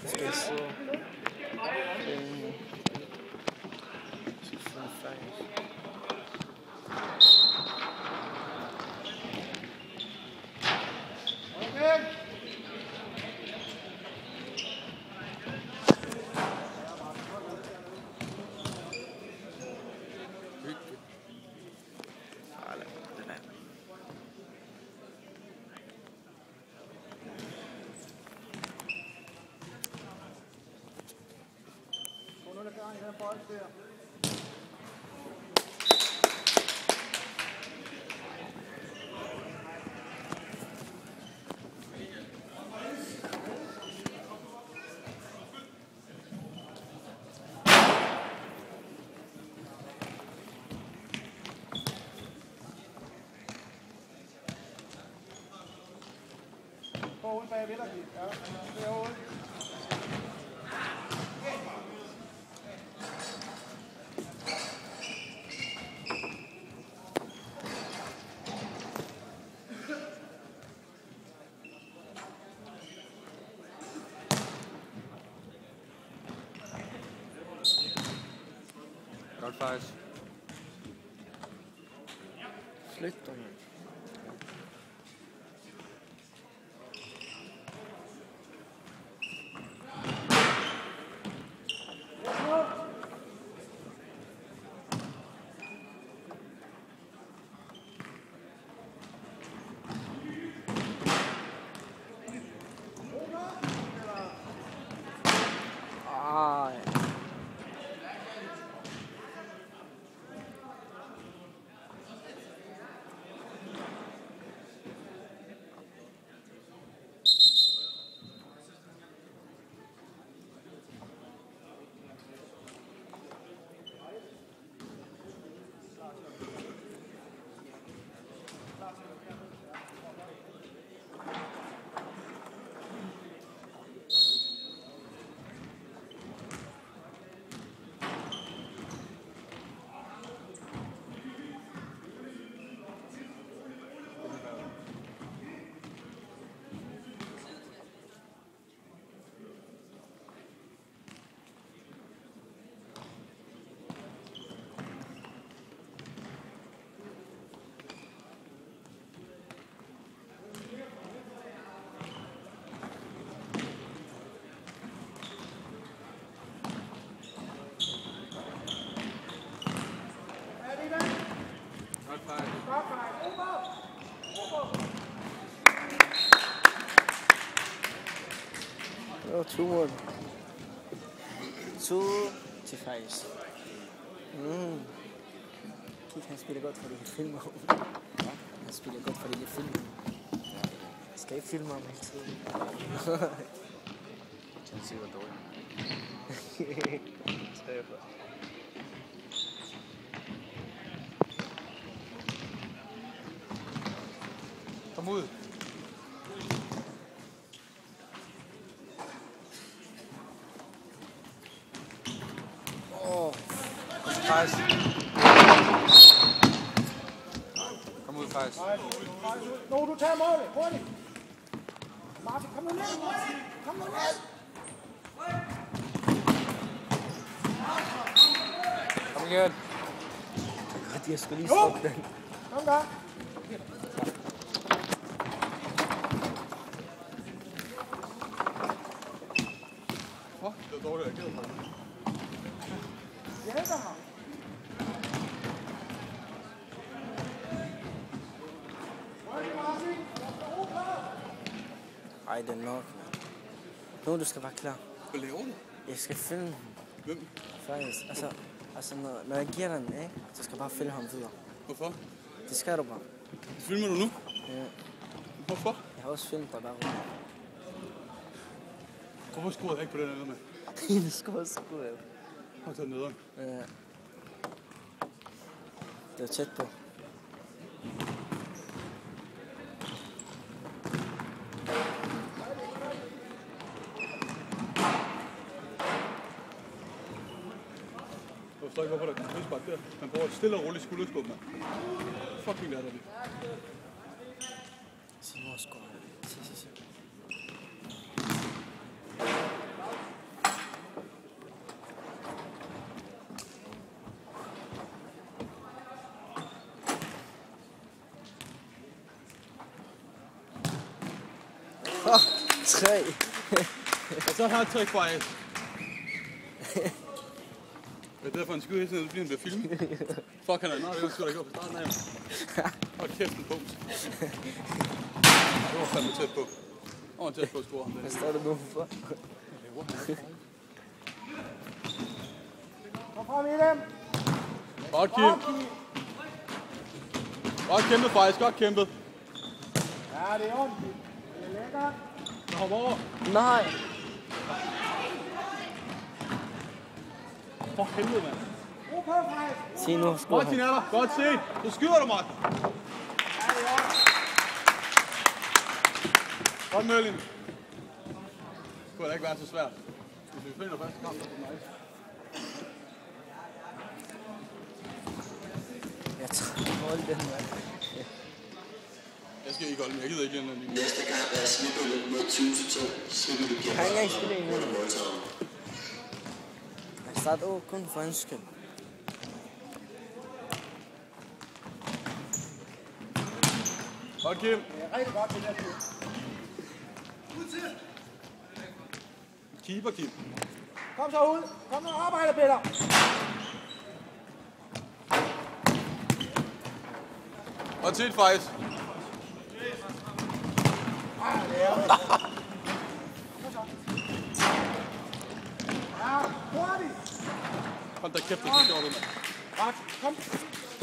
Det skal jeg sige. Forud bagved dig. Ja, derude. Godt faktisk. Flyt dig, mand. Det var 2 mål. 2 til faktisk. Kig, han spiller godt, fordi han filmer. Han spiller godt, fordi han filmer. Jeg skal ikke filme ham hele tiden. Han siger, hvor dårligt. Kom ud. Faktisk. Kom ud, faktisk. Nu, du tager målet. Hurtigt. Martin, kom nu ned. Kom nu ned. Kom igen. Godt, jeg skulle lige stoppe den. Kom der. Det var dårligt, jeg gæder mig. Hjælper ham. Ej, det er nok. Nu, du skal bare klar. Hvad laver du? Jeg skal filme ham. Hvem? Faktisk. Altså når jeg giver dig den, ikke? Så skal jeg bare filme ham videre. Hvorfor? Det skal du bare. Filmer du nu? Ja. Hvorfor? Jeg har også filmet dig bare rundt. Hvorfor skruede jeg ikke på den her med? Det skal også gå af. Og tage nederen. Ja. Det var tæt på. Jeg forstår ikke, hvorfor der er en frispark der. Man bruger et stille og roligt skulderskub, mand. Fucking latterligt. Se nu også går. Se. 3. Og så har jeg trick faktisk. Det er derfor, han skyder hele tiden, fordi han bliver filmet. Fuck, han er nej, det skulle da ikke op på starten af. Hold kæft, en punkt. Det var fandme tæt på. Og tæt på at score ham. Hvad står der nu for? Kom frem i dem. Godt, Kim. Godt kæmpet, faktisk. Godt kæmpet. Ja, det er ordentligt. Det er lækkert. Så hop over. Nej. For helvede, mand. Ro på, Frederik. Se nu, skår Martin han. er der. Godt set. Så skyder du, Martin. Ja, det er ordentligt. Godt, Mølling. Det kunne da ikke være så svært. Hvis vi finder første kamp, så er det nice. Jeg tror, hold den, mand. Jeg skal ikke holde den. Jeg gider ikke den. Næste kamp er Svibølle mod 20-2. Svibølle Jeg kan ikke engang spille en nu. Jeg starter kun for en skyld. Godt, Kim. Det er rigtig godt, det der. Keeper, Kim. Kom så ud. Kom nu og arbejde, Peter. Godt set, faktisk. Ja, hurtigt. Hold da kæft, det er gjort det, mand. Godt. Kom.